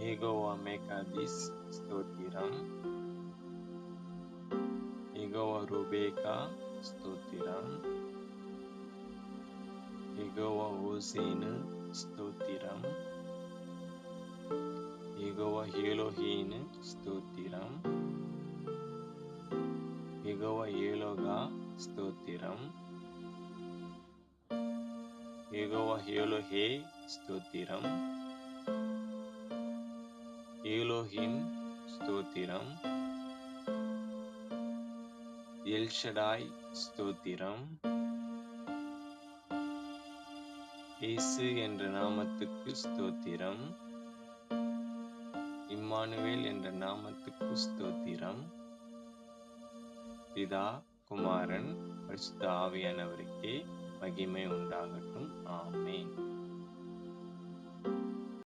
யெகோவா மெகாதிஸ் ஸ்தோத்திரம். யெகோவா ரூபேகா ஸ்தோத்திரம். யெகோவா ஓசேனு ஸ்தோத்திரம். யெகோவா ஏலோஹீனு ஸ்தோத்திரம். யெகோவா ஏலோகா ஸ்தோத்திரம். யெகோவா ஏலோஹே ஸ்தோத்திரம். ஏலோஹிம் ஸ்தோத்திரம். எல்ஷடாய் ஸ்தோத்திரம். இயேசு என்ற நாமத்துக்கு ஸ்தோத்திரம். இம்மானுவேல் என்ற நாமத்துக்கு ஸ்தோத்திரம். பிதா, குமாரன், பரிசுத்த ஆவியானவருக்கே மகிமை உண்டாகட்டும். ஆமென்.